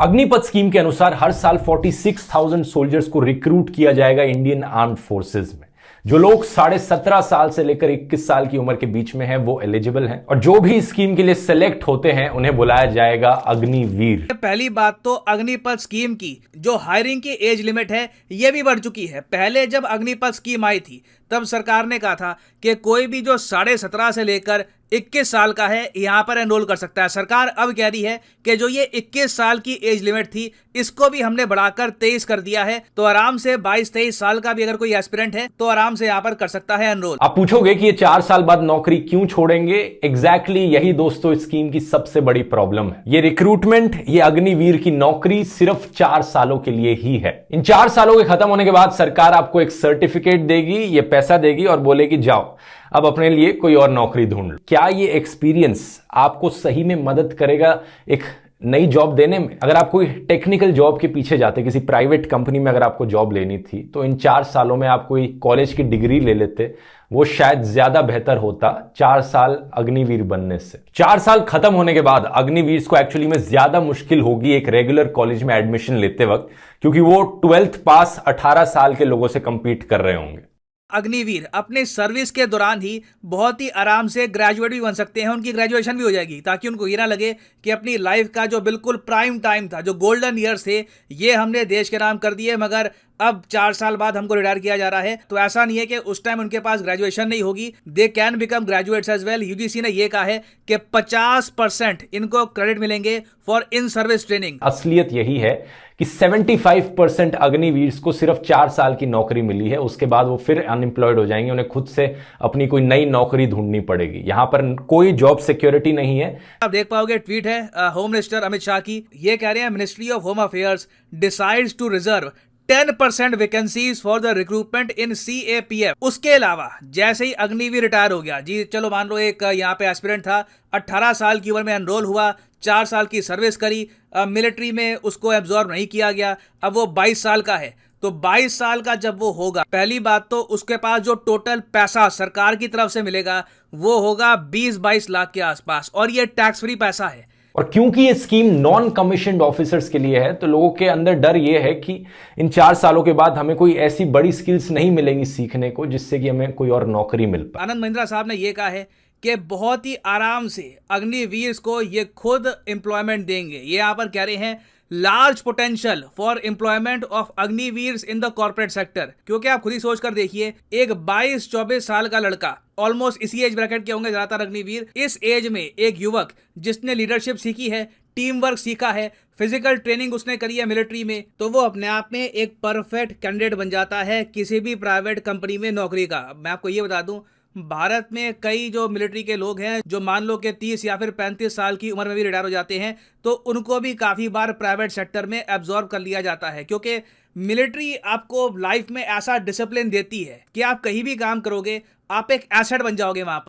Agnipath scheme के अनुसार हर साल 46,000 सोल्जर्स को रिक्रूट किया जाएगा इंडियन आर्म्ड फोर्सेज में। जो लोग 17.5 साल से लेकर 21 साल की उम्र के बीच में हैं वो एलिजिबल हैं, और जो भी इस स्कीम के लिए सिलेक्ट होते हैं उन्हें बुलाया जाएगा अग्निवीर। पहली बात तो अग्निपथ स्कीम की जो हायरिंग की एज लिमिट है ये भी बढ़ चुकी है। पहले जब अग्निपथ स्कीम आई थी तब सरकार ने कहा था कि कोई भी जो 17.5 से लेकर 21 साल का है यहां पर एनरोल कर सकता है। सरकार अब कह रही है कि जो ये 21 साल की एज लिमिट थी इसको भी हमने बढ़ाकर 23 कर दिया है, तो आराम से 22-23 साल का भी अगर कोई एस्पिरेंट है तो आराम से यहां पर कर सकता है एनरोल। आप पूछोगे कि ये 4 साल बाद नौकरी क्यों छोड़ेंगे? एग्जैक्टली यही दोस्तों इस स्कीम की सबसे बड़ी प्रॉब्लम है। ये रिक्रूटमेंट, ये अग्निवीर की नौकरी सिर्फ 4 सालों के लिए ही है। इन 4 सालों के खत्म होने के बाद सरकार आपको एक सर्टिफिकेट देगी, ये पैसा देगी और बोलेगी जाओ अब अपने लिए कोई और नौकरी ढूंढ लो। क्या ये एक्सपीरियंस आपको सही में मदद करेगा एक नई जॉब देने में? अगर आप कोई टेक्निकल जॉब के पीछे जाते, किसी प्राइवेट कंपनी में अगर आपको जॉब लेनी थी, तो इन 4 सालों में आप कोई कॉलेज की डिग्री ले लेते, वो शायद ज्यादा बेहतर होता 4 साल अग्निवीर बनने से। 4 साल खत्म होने के बाद अग्निवीर को एक्चुअली में ज्यादा मुश्किल होगी एक रेगुलर कॉलेज में एडमिशन लेते वक्त, क्योंकि वो 12th पास 18 साल के लोगों से कंपीट कर रहे होंगे। अग्निवीर अपने सर्विस के दौरान ही बहुत ही आराम से ग्रेजुएट भी बन सकते हैं, उनकी ग्रेजुएशन भी हो जाएगी, ताकि उनको ये ना लगे कि अपनी लाइफ का जो बिल्कुल प्राइम टाइम था, जो गोल्डन ईयर्स थे, ये हमने देश के नाम कर दिए, मगर अब 4 साल बाद हमको रिटायर किया जा रहा है। तो ऐसा नहीं है कि उस टाइम उनके पास ग्रेजुएशन नहीं होगी, they can become graduates as well. UGC ने ये कहा है कि 50% इनको क्रेडिट मिलेंगे फॉर इन सर्विस ट्रेनिंग। असलियत यही है कि 75% अग्निवीर को सिर्फ 4 साल की नौकरी मिली है, उसके बाद वो फिर अनएम्प्लॉयड हो जाएंगे, उन्हें खुद से अपनी कोई नई नौकरी ढूंढनी पड़ेगी। यहां पर कोई जॉब सिक्योरिटी नहीं है। आप देख पाओगे ट्वीट है होम मिनिस्टर अमित शाह की, ये कह रहे हैं ministry of home affairs decides to reserve 10% vacancies for the recruitment in CAPF। उसके अलावा जैसे ही अग्निवीर रिटायर हो गया जी, चलो मान लो एक यहाँ पे एस्पिरेंट था, 18 साल की उम्र में एनरोल हुआ, 4 साल की सर्विस करी, मिलिट्री में उसको एब्जॉर्ब नहीं किया गया, अब वो 22 साल का है, तो 22 साल का जब वो होगा, पहली बात तो उसके पास जो टोटल पैसा सरकार की तरफ से मिलेगा वो होगा 20-22 लाख के आसपास, और ये टैक्स फ्री पैसा है। और क्योंकि ये स्कीम नॉन कमीशन्ड ऑफिसर्स के लिए है, तो लोगों के अंदर डर ये है कि इन 4 सालों के बाद हमें कोई ऐसी बड़ी स्किल्स नहीं मिलेंगी सीखने को जिससे कि हमें कोई और नौकरी मिल पाए। आनंद महिंद्रा साहब ने यह कहा है कि बहुत ही आराम से अग्निवीर को ये खुद एम्प्लॉयमेंट देंगे। ये यहाँ पर कह रहे हैं large potential for employment of Agniveer in the corporate sector, क्योंकि आप खुद ही सोच कर देखिए, एक 22-24 साल का लड़का, ऑलमोस्ट इसी एज ब्रैकेट के होंगे ज्यादातर अग्निवीर, इस एज में एक युवक जिसने लीडरशिप सीखी है, टीम वर्क सीखा है, फिजिकल ट्रेनिंग उसने करी है मिलिट्री में, तो वो अपने आप में एक परफेक्ट कैंडिडेट बन जाता है किसी भी प्राइवेट कंपनी में नौकरी का। मैं आपको ये बता दूं, भारत में कई जो मिलिट्री के लोग हैं जो मान लो कि 30 या फिर 35 साल की उम्र में भी रिटायर हो जाते हैं, तो उनको भी काफ़ी बार प्राइवेट सेक्टर में एब्जॉर्ब कर लिया जाता है, क्योंकि मिलिट्री आपको लाइफ में ऐसा डिसिप्लिन देती है कि आप कहीं भी काम करोगे आप एक एसेट बन जाओगे वहां